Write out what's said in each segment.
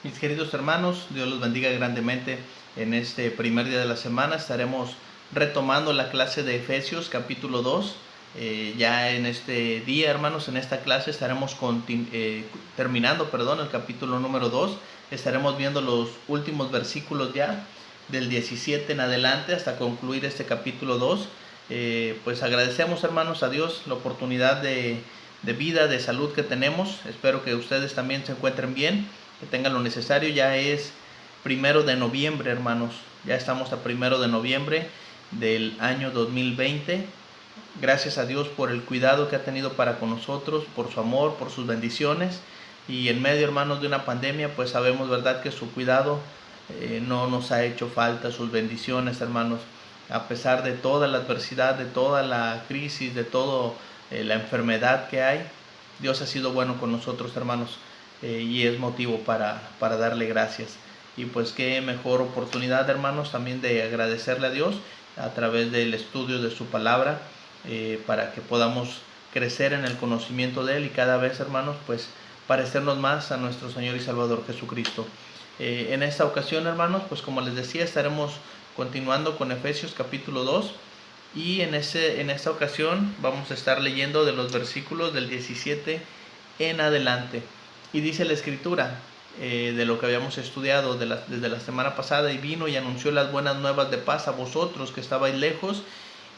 Mis queridos hermanos, Dios los bendiga grandemente. En este primer día de la semana estaremos retomando la clase de Efesios capítulo 2. Ya en este día, hermanos, en esta clase estaremos terminando el capítulo número 2. Estaremos viendo los últimos versículos ya, del 17 en adelante hasta concluir este capítulo 2. Pues agradecemos, hermanos, a Dios la oportunidad de vida, de salud que tenemos. Espero que ustedes también se encuentren bien, que tengan lo necesario. Ya es 1 de noviembre, hermanos. Ya estamos a 1 de noviembre del año 2020. Gracias a Dios por el cuidado que ha tenido para con nosotros, por su amor, por sus bendiciones. Y en medio, hermanos, de una pandemia, pues sabemos, verdad, que su cuidado no nos ha hecho falta, sus bendiciones, hermanos. A pesar de toda la adversidad, de toda la crisis, de toda la enfermedad que hay, Dios ha sido bueno con nosotros, hermanos, y es motivo para darle gracias. Y pues qué mejor oportunidad, hermanos, también de agradecerle a Dios a través del estudio de su palabra, para que podamos crecer en el conocimiento de Él y cada vez, hermanos, pues parecernos más a nuestro Señor y Salvador Jesucristo. En esta ocasión, hermanos, pues como les decía, estaremos continuando con Efesios capítulo 2, y en esta ocasión vamos a estar leyendo de los versículos del 17 en adelante. Y dice la Escritura, de lo que habíamos estudiado desde la semana pasada: y vino y anunció las buenas nuevas de paz a vosotros que estabais lejos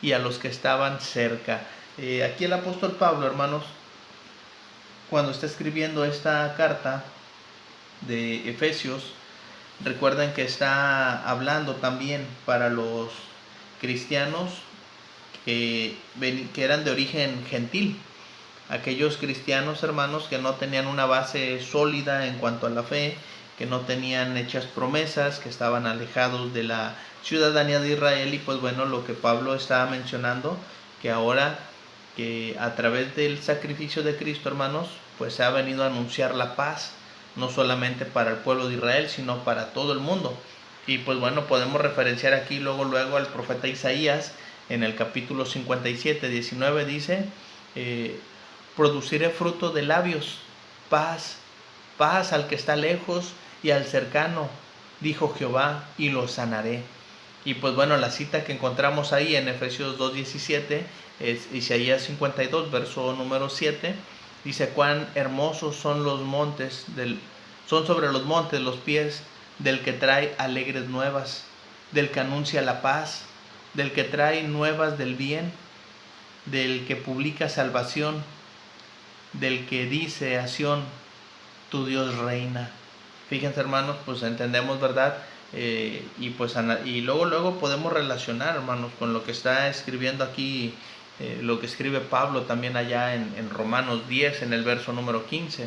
y a los que estaban cerca. Aquí el apóstol Pablo, hermanos, cuando está escribiendo esta carta de Efesios, recuerden que está hablando también para los cristianos que eran de origen gentil, aquellos cristianos, hermanos, que no tenían una base sólida en cuanto a la fe, que no tenían hechas promesas, que estaban alejados de la ciudadanía de Israel. Y pues bueno, lo que Pablo estaba mencionando, que ahora que a través del sacrificio de Cristo, hermanos, pues se ha venido a anunciar la paz, no solamente para el pueblo de Israel, sino para todo el mundo. Y pues bueno, podemos referenciar aquí luego al profeta Isaías. En el capítulo 57, 19 dice: produciré fruto de labios, paz, paz al que está lejos y al cercano, dijo Jehová, y lo sanaré. Y pues bueno, la cita que encontramos ahí en Efesios 2:17 es Isaías 52, verso número 7. Dice: cuán hermosos son los montes, son sobre los montes los pies del que trae alegres nuevas, del que anuncia la paz, del que trae nuevas del bien, del que publica salvación, del que dice a Sión: tu Dios reina. Fíjense, hermanos, pues entendemos, ¿verdad? Y luego podemos relacionar, hermanos, con lo que está escribiendo aquí, lo que escribe Pablo también allá en Romanos 10, en el verso número 15.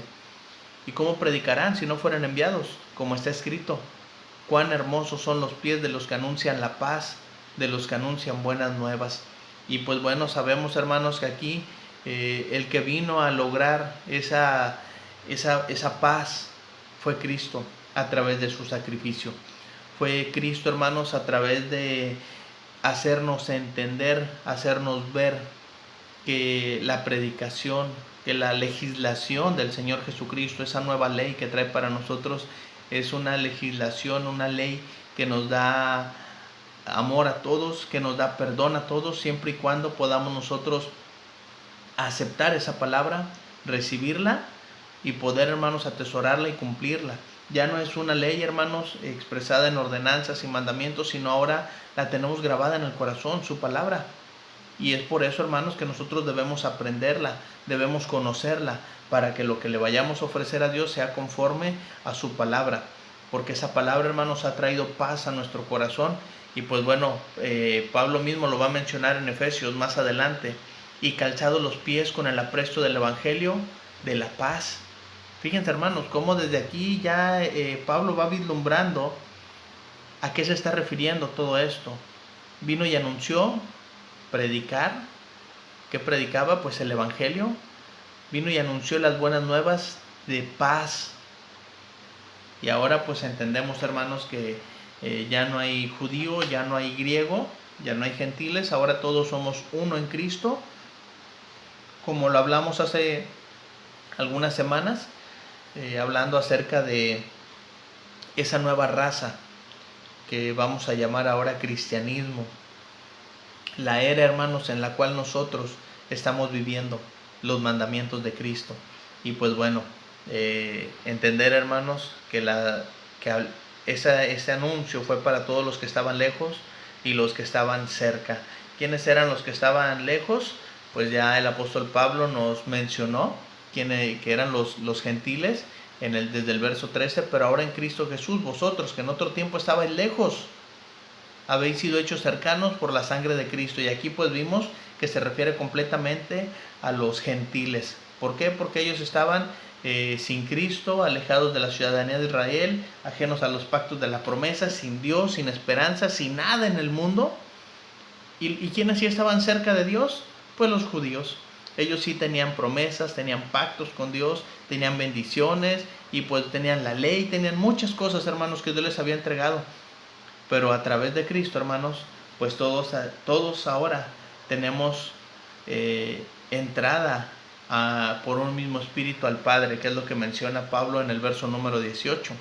¿Y cómo predicarán si no fueran enviados? Como está escrito: cuán hermosos son los pies de los que anuncian la paz, de los que anuncian buenas nuevas. Y pues bueno, sabemos, hermanos, que aquí el que vino a lograr esa paz fue Cristo a través de su sacrificio. Fue Cristo, hermanos, a través de hacernos entender, hacernos ver que la predicación, que la legislación del Señor Jesucristo, esa nueva ley que trae para nosotros, es una legislación, una ley que nos da amor a todos, que nos da perdón a todos, siempre y cuando podamos nosotros aceptar esa palabra, recibirla y poder, hermanos, atesorarla y cumplirla. Ya no es una ley, hermanos, expresada en ordenanzas y mandamientos, sino ahora la tenemos grabada en el corazón, su palabra. Y es por eso, hermanos, que nosotros debemos aprenderla, debemos conocerla, para que lo que le vayamos a ofrecer a Dios sea conforme a su palabra. Porque esa palabra, hermanos, ha traído paz a nuestro corazón. Y pues bueno, Pablo mismo lo va a mencionar en Efesios más adelante: y calzados los pies con el apresto del evangelio de la paz. Fíjense, hermanos, cómo desde aquí ya Pablo va vislumbrando a qué se está refiriendo todo esto. Vino y anunció, predicar. ¿Qué predicaba? Pues el evangelio. Vino y anunció las buenas nuevas de paz. Y ahora pues entendemos, hermanos, que ya no hay judío, ya no hay griego, ya no hay gentiles, ahora todos somos uno en Cristo, como lo hablamos hace algunas semanas, hablando acerca de esa nueva raza que vamos a llamar ahora cristianismo, la era, hermanos, en la cual nosotros estamos viviendo los mandamientos de Cristo. Y pues bueno, entender, hermanos, que ese anuncio fue para todos los que estaban lejos y los que estaban cerca. ¿Quiénes eran los que estaban lejos? Pues ya el apóstol Pablo nos mencionó que eran los gentiles desde el verso 13, pero ahora en Cristo Jesús, vosotros que en otro tiempo estabais lejos, habéis sido hechos cercanos por la sangre de Cristo. Y aquí pues vimos que se refiere completamente a los gentiles. ¿Por qué? Porque ellos estaban sin Cristo, alejados de la ciudadanía de Israel, ajenos a los pactos de la promesa, sin Dios, sin esperanza, sin nada en el mundo. ¿Y quiénes sí estaban cerca de Dios? Pues los judíos. Ellos sí tenían promesas, tenían pactos con Dios, tenían bendiciones y pues tenían la ley, tenían muchas cosas, hermanos, que Dios les había entregado. Pero a través de Cristo, hermanos, pues todos ahora tenemos entrada por un mismo espíritu al Padre, que es lo que menciona Pablo en el verso número 18.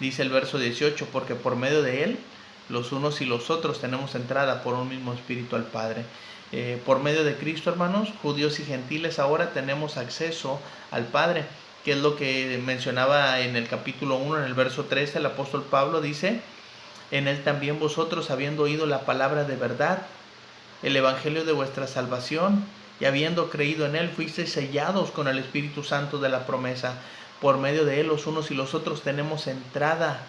Dice el verso 18, porque por medio de Él, los unos y los otros tenemos entrada por un mismo espíritu al Padre. Por medio de Cristo, hermanos, judíos y gentiles, ahora tenemos acceso al Padre, que es lo que mencionaba en el capítulo 1, en el verso 13, el apóstol Pablo dice: en Él también vosotros, habiendo oído la palabra de verdad, el evangelio de vuestra salvación, y habiendo creído en Él, fuisteis sellados con el Espíritu Santo de la promesa. Por medio de Él, los unos y los otros tenemos entrada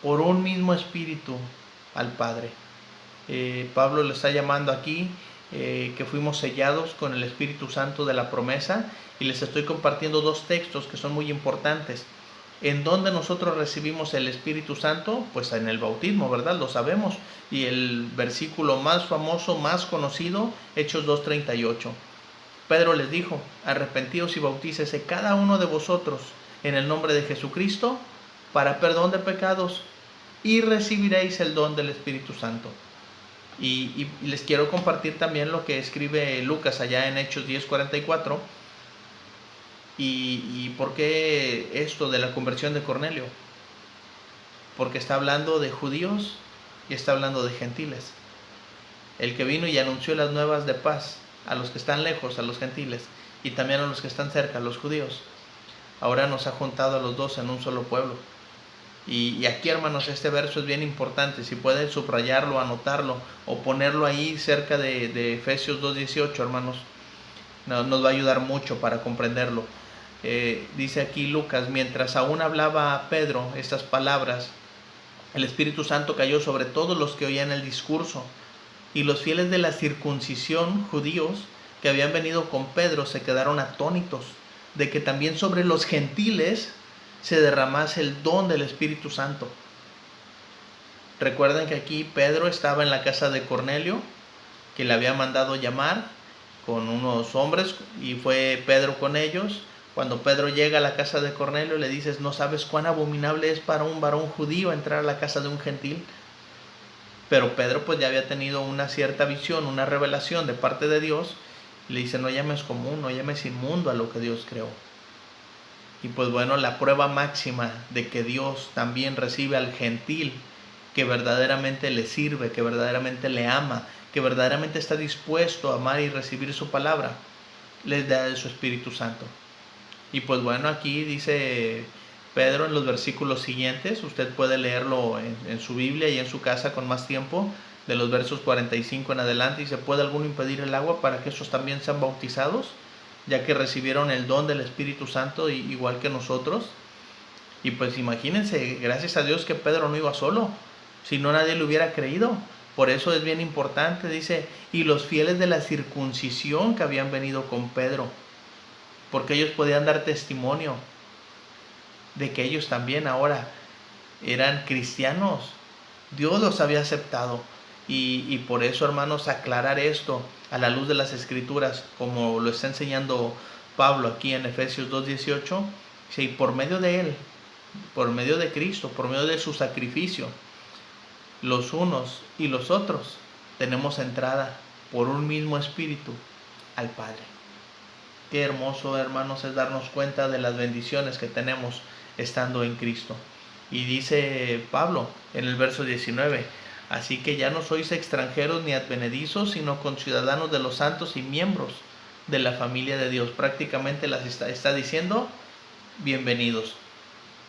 por un mismo Espíritu al Padre. Pablo le está llamando aquí que fuimos sellados con el Espíritu Santo de la promesa, y les estoy compartiendo dos textos que son muy importantes. ¿En dónde nosotros recibimos el Espíritu Santo? Pues en el bautismo, ¿verdad? Lo sabemos. Y el versículo más famoso, más conocido, Hechos 2:38. Pedro les dijo: arrepentíos y bautícese cada uno de vosotros en el nombre de Jesucristo para perdón de pecados, y recibiréis el don del Espíritu Santo. Y les quiero compartir también lo que escribe Lucas allá en Hechos 10:44. ¿Y por qué esto de la conversión de Cornelio? Porque está hablando de judíos y está hablando de gentiles. El que vino y anunció las nuevas de paz a los que están lejos, a los gentiles, y también a los que están cerca, a los judíos, ahora nos ha juntado a los dos en un solo pueblo. Y aquí, hermanos, este verso es bien importante. Si pueden subrayarlo, anotarlo o ponerlo ahí cerca de Efesios 2:18, hermanos, nos va a ayudar mucho para comprenderlo. Dice aquí Lucas: mientras aún hablaba Pedro estas palabras, el Espíritu Santo cayó sobre todos los que oían el discurso, y los fieles de la circuncisión, judíos, que habían venido con Pedro, se quedaron atónitos de que también sobre los gentiles se derramase el don del Espíritu Santo. Recuerden que aquí Pedro estaba en la casa de Cornelio, que le había mandado llamar con unos hombres, y fue Pedro con ellos. Cuando Pedro llega a la casa de Cornelio, le dices: no sabes cuán abominable es para un varón judío entrar a la casa de un gentil. Pero Pedro pues ya había tenido una cierta visión, una revelación de parte de Dios. Le dice: no llames común, no llames inmundo a lo que Dios creó. Y pues bueno, la prueba máxima de que Dios también recibe al gentil que verdaderamente le sirve, que verdaderamente le ama, que verdaderamente está dispuesto a amar y recibir su palabra, les da de su Espíritu Santo. Y pues bueno, aquí dice Pedro en los versículos siguientes, usted puede leerlo en su Biblia y en su casa con más tiempo, de los versos 45 en adelante. Dice: ¿puede alguno impedir el agua para que esos también sean bautizados, ya que recibieron el don del Espíritu Santo igual que nosotros? Y pues imagínense, gracias a Dios que Pedro no iba solo, si no nadie le hubiera creído. Por eso es bien importante, dice: y los fieles de la circuncisión que habían venido con Pedro, porque ellos podían dar testimonio de que ellos también ahora eran cristianos. Dios los había aceptado. Y por eso, hermanos, aclarar esto a la luz de las Escrituras, como lo está enseñando Pablo aquí en Efesios 2:18, si por medio de Él, por medio de Cristo, por medio de su sacrificio, los unos y los otros tenemos entrada por un mismo Espíritu al Padre. Qué hermoso, hermanos, es darnos cuenta de las bendiciones que tenemos estando en Cristo. Y dice Pablo en el verso 19, así que ya no sois extranjeros ni advenedizos, sino conciudadanos de los santos y miembros de la familia de Dios. Prácticamente las está diciendo, bienvenidos.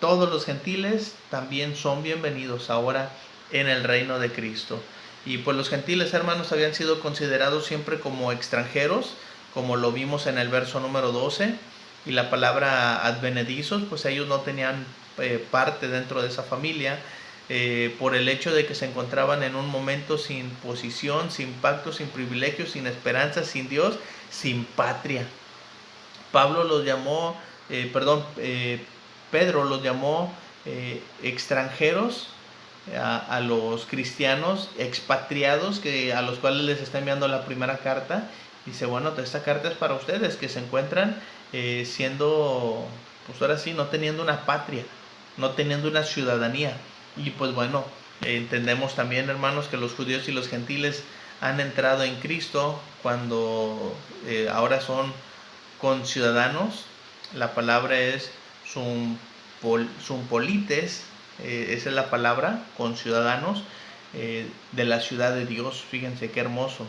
Todos los gentiles también son bienvenidos ahora en el reino de Cristo. Y pues los gentiles, hermanos, habían sido considerados siempre como extranjeros, como lo vimos en el verso número 12. Y la palabra advenedizos, pues ellos no tenían parte dentro de esa familia, por el hecho de que se encontraban en un momento sin posición, sin pacto, sin privilegios, sin esperanza, sin Dios, sin patria. Pablo los llamó, Pedro los llamó extranjeros a los cristianos expatriados, a los cuales les está enviando la primera carta. Dice, bueno, esta carta es para ustedes que se encuentran siendo, pues ahora sí, no teniendo una patria, no teniendo una ciudadanía. Y pues bueno, entendemos también, hermanos, que los judíos y los gentiles han entrado en Cristo cuando ahora son conciudadanos. La palabra es sumpolites, esa es la palabra, conciudadanos de la ciudad de Dios. Fíjense qué hermoso.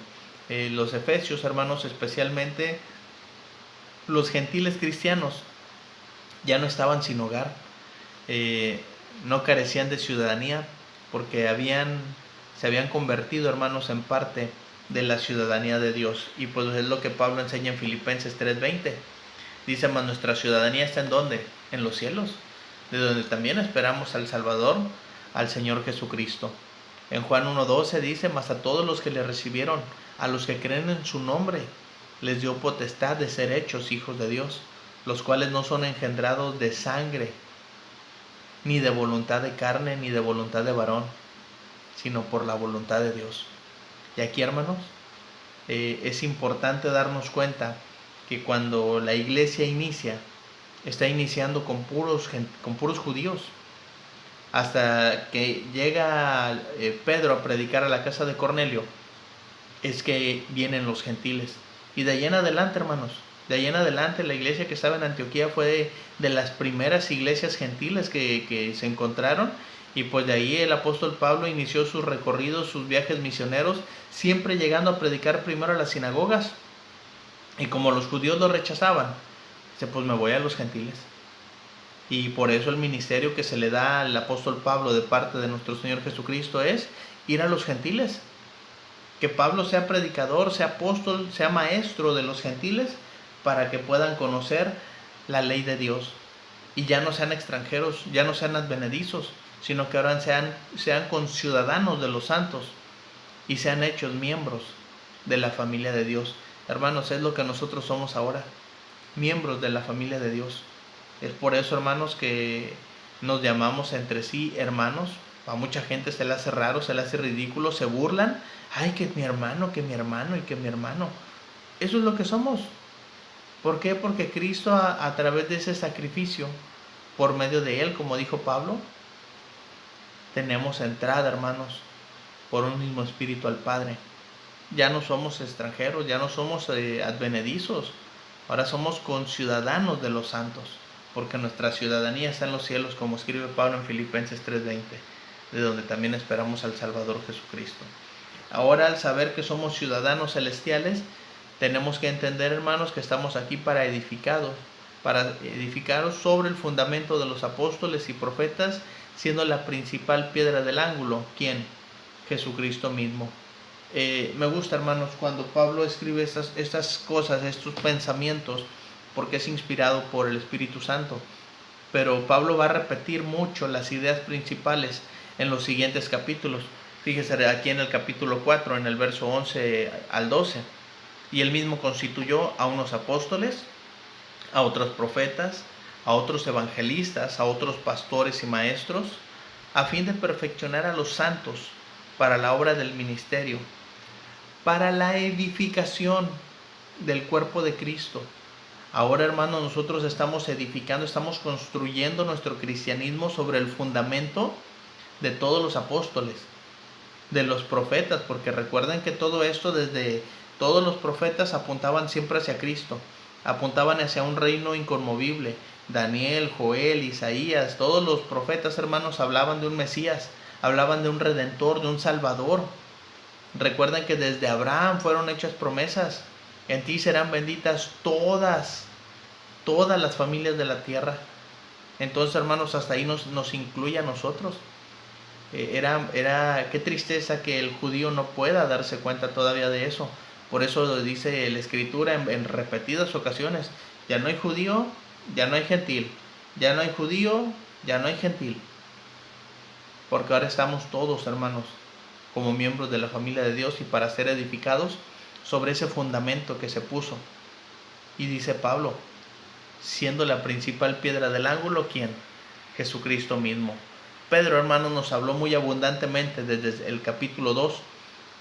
Los efesios, hermanos, especialmente los gentiles cristianos, ya no estaban sin hogar, no carecían de ciudadanía, porque se habían convertido, hermanos, en parte de la ciudadanía de Dios. Y pues es lo que Pablo enseña en Filipenses 3:20. Dice, mas nuestra ciudadanía está ¿en dónde? En los cielos, de donde también esperamos al Salvador, al Señor Jesucristo. En Juan 1:12 dice, mas a todos los que le recibieron, a los que creen en su nombre, les dio potestad de ser hechos hijos de Dios, los cuales no son engendrados de sangre, ni de voluntad de carne, ni de voluntad de varón, sino por la voluntad de Dios. Y aquí, hermanos, es importante darnos cuenta que cuando la iglesia está iniciando con puros judíos. Hasta que llega Pedro a predicar a la casa de Cornelio, es que vienen los gentiles. Y de ahí en adelante, hermanos, de ahí en adelante la iglesia que estaba en Antioquía fue de las primeras iglesias gentiles que se encontraron. Y pues de ahí el apóstol Pablo inició sus recorridos, sus viajes misioneros, siempre llegando a predicar primero a las sinagogas. Y como los judíos lo rechazaban, dice, pues me voy a los gentiles. Y por eso el ministerio que se le da al apóstol Pablo de parte de nuestro Señor Jesucristo es ir a los gentiles. Que Pablo sea predicador, sea apóstol, sea maestro de los gentiles, para que puedan conocer la ley de Dios. Y ya no sean extranjeros, ya no sean advenedizos, sino que ahora sean conciudadanos de los santos y sean hechos miembros de la familia de Dios. Hermanos, es lo que nosotros somos ahora, miembros de la familia de Dios. Es por eso, hermanos, que nos llamamos entre sí hermanos. A mucha gente se le hace raro, se le hace ridículo, se burlan. Ay, que mi hermano, que mi hermano y que mi hermano. Eso es lo que somos. ¿Por qué? Porque Cristo a través de ese sacrificio, por medio de Él, como dijo Pablo, tenemos entrada, hermanos, por un mismo espíritu al Padre. Ya no somos extranjeros, ya no somos advenedizos. Ahora somos conciudadanos de los santos, porque nuestra ciudadanía está en los cielos, como escribe Pablo en Filipenses 3:20, de donde también esperamos al Salvador Jesucristo. Ahora, al saber que somos ciudadanos celestiales, tenemos que entender, hermanos, que estamos aquí para edificaros sobre el fundamento de los apóstoles y profetas, siendo la principal piedra del ángulo, ¿quién? Jesucristo mismo. Me gusta, hermanos, cuando Pablo escribe estas cosas, estos pensamientos, porque es inspirado por el Espíritu Santo. Pero Pablo va a repetir mucho las ideas principales en los siguientes capítulos. Fíjese aquí en el capítulo 4, en el verso 11 al 12. Y él mismo constituyó a unos apóstoles, a otros profetas, a otros evangelistas, a otros pastores y maestros, a fin de perfeccionar a los santos para la obra del ministerio, para la edificación del cuerpo de Cristo. Ahora, hermanos, nosotros estamos edificando, estamos construyendo nuestro cristianismo sobre el fundamento de todos los apóstoles, de los profetas, porque recuerden que todo esto, desde todos los profetas apuntaban siempre hacia Cristo, apuntaban hacia un reino inconmovible, Daniel, Joel, Isaías, todos los profetas, hermanos, hablaban de un Mesías, hablaban de un Redentor, de un Salvador. Recuerden que desde Abraham fueron hechas promesas. En ti serán benditas todas las familias de la tierra. Entonces, hermanos, hasta ahí nos incluye a nosotros. Qué tristeza que el judío no pueda darse cuenta todavía de eso. Por eso dice la Escritura en repetidas ocasiones: ya no hay judío, ya no hay gentil. Ya no hay judío, ya no hay gentil. Porque ahora estamos todos, hermanos, como miembros de la familia de Dios y para ser edificados sobre ese fundamento que se puso. Y dice Pablo, siendo la principal piedra del ángulo, ¿quién? Jesucristo mismo. Pedro, hermanos, nos habló muy abundantemente desde el capítulo 2,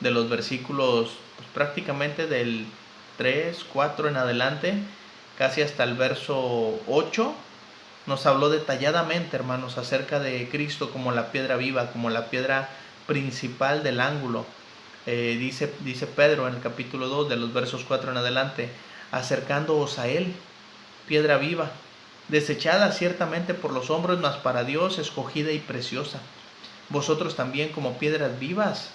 de los versículos prácticamente del 3, 4 en adelante, casi hasta el verso 8. Nos habló detalladamente, hermanos, acerca de Cristo como la piedra viva, como la piedra principal del ángulo. Dice Pedro en el capítulo 2, de los versos 4 en adelante: acercándoos a Él, piedra viva, desechada ciertamente por los hombres, mas para Dios escogida y preciosa. Vosotros también, como piedras vivas,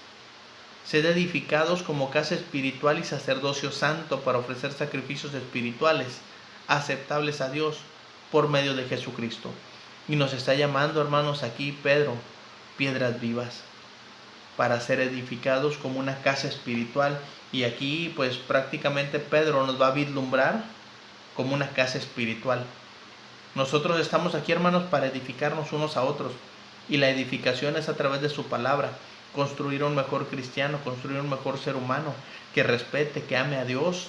sed edificados como casa espiritual y sacerdocio santo, para ofrecer sacrificios espirituales aceptables a Dios por medio de Jesucristo. Y nos está llamando, hermanos, aquí Pedro, piedras vivas, para ser edificados como una casa espiritual. Y aquí pues prácticamente Pedro nos va a vislumbrar como una casa espiritual. Nosotros estamos aquí, hermanos, para edificarnos unos a otros, y la edificación es a través de su palabra. Construir un mejor cristiano, construir un mejor ser humano, que respete, que ame a Dios,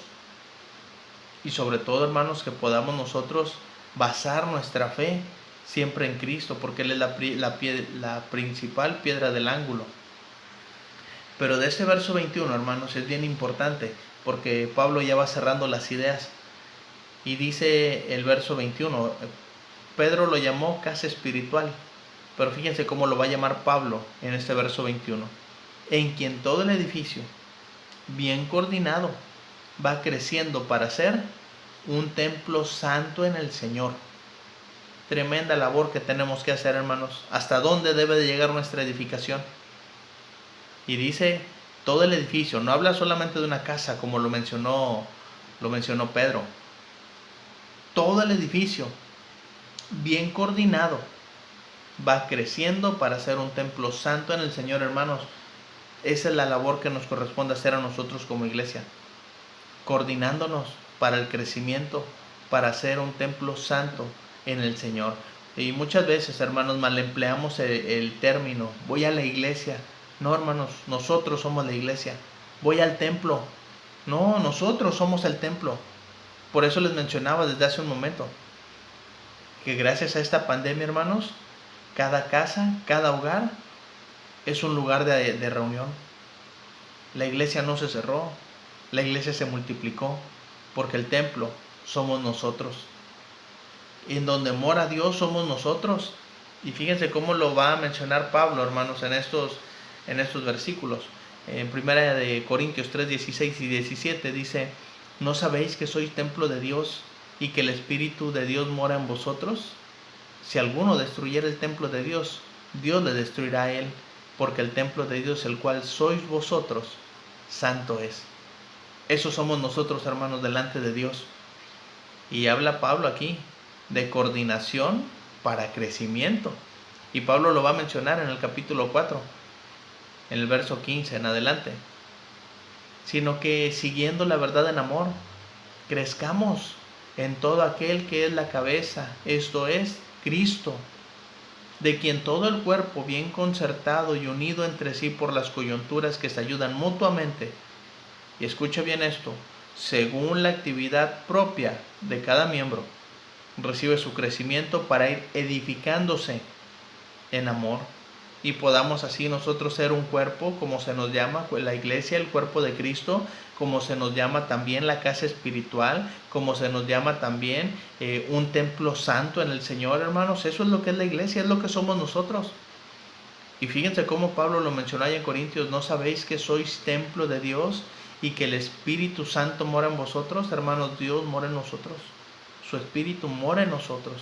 y sobre todo, hermanos, que podamos nosotros basar nuestra fe siempre en Cristo, porque Él es la principal piedra del ángulo. Pero de este verso 21, hermanos, es bien importante, porque Pablo ya va cerrando las ideas. Y dice el verso 21, Pedro lo llamó casa espiritual, pero fíjense cómo lo va a llamar Pablo en este verso 21. En quien todo el edificio, bien coordinado, va creciendo para ser un templo santo en el Señor. Tremenda labor que tenemos que hacer, hermanos. ¿Hasta dónde debe de llegar nuestra edificación? Y dice todo el edificio, no habla solamente de una casa como lo mencionó Pedro. Todo el edificio, bien coordinado, va creciendo para ser un templo santo en el Señor, hermanos. Esa es la labor que nos corresponde hacer a nosotros como iglesia, coordinándonos para el crecimiento, para ser un templo santo en el Señor. Y muchas veces, hermanos, mal empleamos el término voy a la iglesia. No, hermanos, nosotros somos la iglesia. Voy al templo. No, nosotros somos el templo. Por eso les mencionaba desde hace un momento que gracias a esta pandemia, hermanos, cada casa, cada hogar es un lugar de reunión. La iglesia no se cerró, la iglesia se multiplicó, porque el templo somos nosotros. Y en donde mora Dios somos nosotros. Y fíjense cómo lo va a mencionar Pablo, hermanos, en estos versículos. En 1 Corintios 3, 16 y 17 dice: ¿no sabéis que sois templo de Dios y que el Espíritu de Dios mora en vosotros? Si alguno destruyera el templo de Dios, Dios le destruirá a él, porque el templo de Dios, el cual sois vosotros, santo es. Eso somos nosotros, hermanos, delante de Dios. Y habla Pablo aquí de coordinación para crecimiento. Y Pablo lo va a mencionar en el capítulo 4, en el verso 15 en adelante. Sino que siguiendo la verdad en amor, crezcamos en todo aquel que es la cabeza, esto es, Cristo, de quien todo el cuerpo, bien concertado y unido entre sí por las coyunturas que se ayudan mutuamente, y escuche bien esto, según la actividad propia de cada miembro, recibe su crecimiento para ir edificándose en amor, y podamos así nosotros ser un cuerpo, como se nos llama la iglesia, el cuerpo de Cristo, como se nos llama también la casa espiritual, como se nos llama también un templo santo en el Señor, hermanos. Eso es lo que es la iglesia, es lo que somos nosotros. Y fíjense cómo Pablo lo mencionó allá en Corintios: ¿no sabéis que sois templo de Dios y que el Espíritu Santo mora en vosotros? Hermanos, Dios mora en nosotros. Su Espíritu mora en nosotros.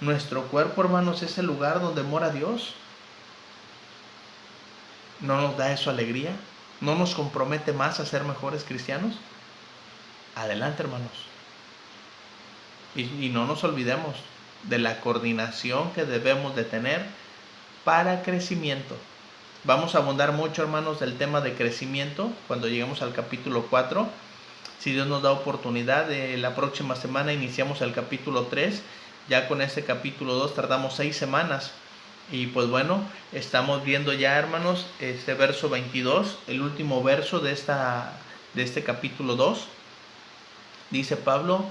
Nuestro cuerpo, hermanos, es el lugar donde mora Dios. ¿No nos da eso alegría? ¿No nos compromete más a ser mejores cristianos? Adelante, hermanos. Y no nos olvidemos de la coordinación que debemos de tener para crecimiento. Vamos a abundar mucho, hermanos, del tema de crecimiento cuando lleguemos al capítulo 4. Si Dios nos da oportunidad, la próxima semana iniciamos el capítulo 3. Ya con este capítulo 2 tardamos 6 semanas. Y pues bueno, estamos viendo ya, hermanos, este verso 22, el último verso de este capítulo 2. Dice Pablo: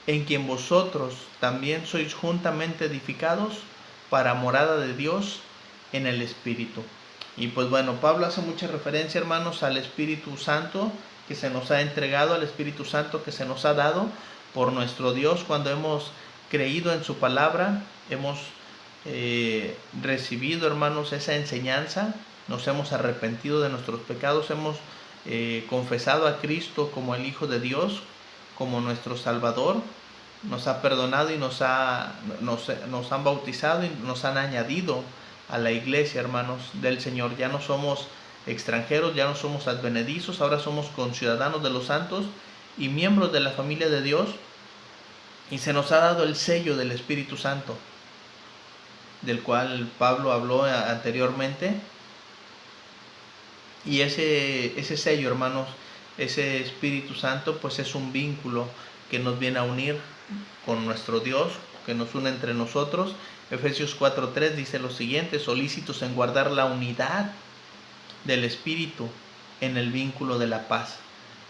en quien vosotros también sois juntamente edificados para morada de Dios en el Espíritu. Y pues bueno, Pablo hace mucha referencia, hermanos, al Espíritu Santo que se nos ha entregado, al Espíritu Santo que se nos ha dado por nuestro Dios cuando hemos creído en su palabra, hemos recibido, hermanos, esa enseñanza, nos hemos arrepentido de nuestros pecados, hemos confesado a Cristo como el Hijo de Dios, como nuestro Salvador, nos ha perdonado y nos han bautizado y nos han añadido a la iglesia, hermanos, del Señor. Ya no somos extranjeros, ya no somos advenedizos, ahora somos conciudadanos de los santos y miembros de la familia de Dios, y se nos ha dado el sello del Espíritu Santo, del cual Pablo habló anteriormente. Y ese sello, hermanos, ese Espíritu Santo, pues es un vínculo que nos viene a unir con nuestro Dios, que nos une entre nosotros. Efesios 4:3 dice lo siguiente: solícitos en guardar la unidad del Espíritu en el vínculo de la paz.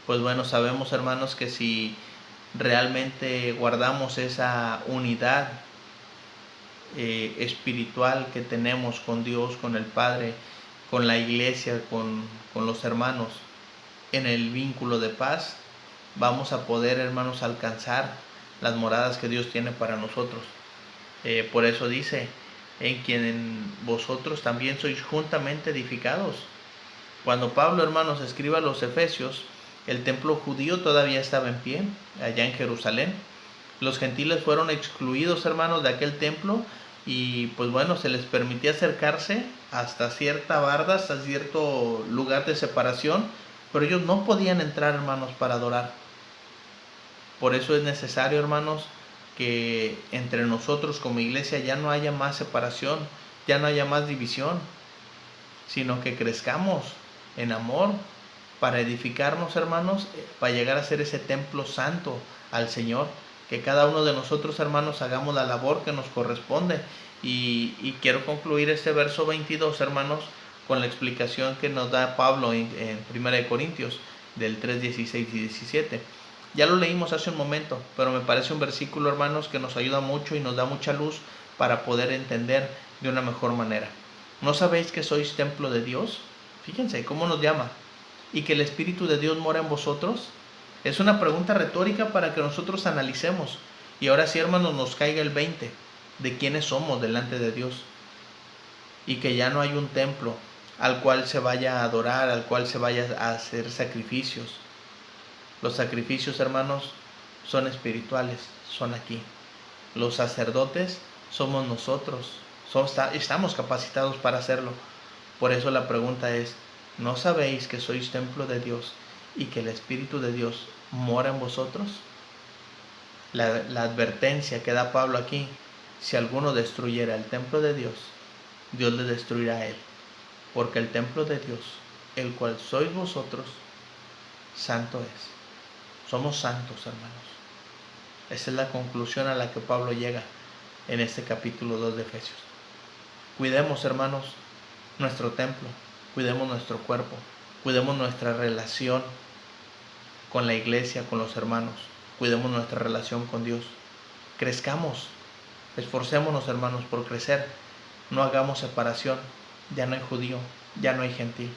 Pues bueno, sabemos, hermanos, que si realmente guardamos esa unidad espiritual que tenemos con Dios, con el Padre, con la iglesia, con los hermanos, en el vínculo de paz, vamos a poder, hermanos, alcanzar las moradas que Dios tiene para nosotros. Por eso dice: en quien vosotros también sois juntamente edificados. Cuando Pablo, hermanos, escribe a los Efesios, el templo judío todavía estaba en pie, allá en Jerusalén. Los gentiles fueron excluidos, hermanos, de aquel templo, y pues bueno, se les permitía acercarse hasta cierta barda, hasta cierto lugar de separación, pero ellos no podían entrar, hermanos, para adorar. Por eso es necesario, hermanos, que entre nosotros como iglesia ya no haya más separación, ya no haya más división, sino que crezcamos en amor para edificarnos, hermanos, para llegar a ser ese templo santo al Señor. Que cada uno de nosotros, hermanos, hagamos la labor que nos corresponde. Y quiero concluir este verso 22, hermanos, con la explicación que nos da Pablo en 1 Corintios del 3, 16 y 17. Ya lo leímos hace un momento, pero me parece un versículo, hermanos, que nos ayuda mucho y nos da mucha luz para poder entender de una mejor manera. ¿No sabéis que sois templo de Dios? Fíjense cómo nos llama. ¿Y que el Espíritu de Dios mora en vosotros? Es una pregunta retórica para que nosotros analicemos. Y ahora sí, hermanos, nos caiga el 20 de quiénes somos delante de Dios. Y que ya no hay un templo al cual se vaya a adorar, al cual se vaya a hacer sacrificios. Los sacrificios, hermanos, son espirituales, son aquí. Los sacerdotes somos nosotros, estamos capacitados para hacerlo. Por eso la pregunta es: ¿no sabéis que sois templo de Dios y que el Espíritu de Dios mora en vosotros? La advertencia que da Pablo aquí: si alguno destruyera el templo de Dios, Dios le destruirá a él. Porque el templo de Dios, el cual sois vosotros, santo es. Somos santos, hermanos. Esa es la conclusión a la que Pablo llega en este capítulo 2 de Efesios. Cuidemos, hermanos, nuestro templo, cuidemos nuestro cuerpo, cuidemos nuestra relación con la iglesia, con los hermanos, cuidemos nuestra relación con Dios. Crezcamos, esforcémonos, hermanos, por crecer. No hagamos separación. Ya no hay judío, ya no hay gentil.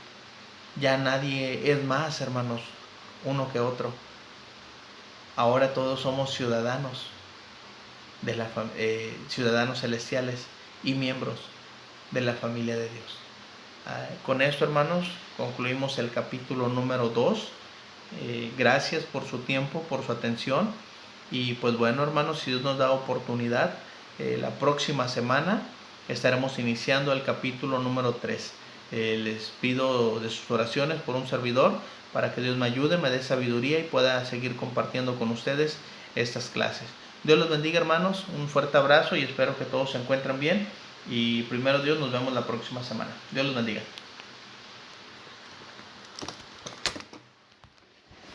Ya nadie es más, hermanos, uno que otro. Ahora todos somos ciudadanos ciudadanos celestiales y miembros de la familia de Dios. Con esto, hermanos, concluimos el capítulo número 2. Gracias por su tiempo, por su atención, Y pues bueno, hermanos, si Dios nos da oportunidad, la próxima semana estaremos iniciando el capítulo número 3. Les pido de sus oraciones por un servidor para que Dios me ayude, me dé sabiduría y pueda seguir compartiendo con ustedes estas clases. Dios los bendiga, hermanos, un fuerte abrazo y espero que todos se encuentren bien. Y primero Dios, nos vemos la próxima semana. Dios los bendiga.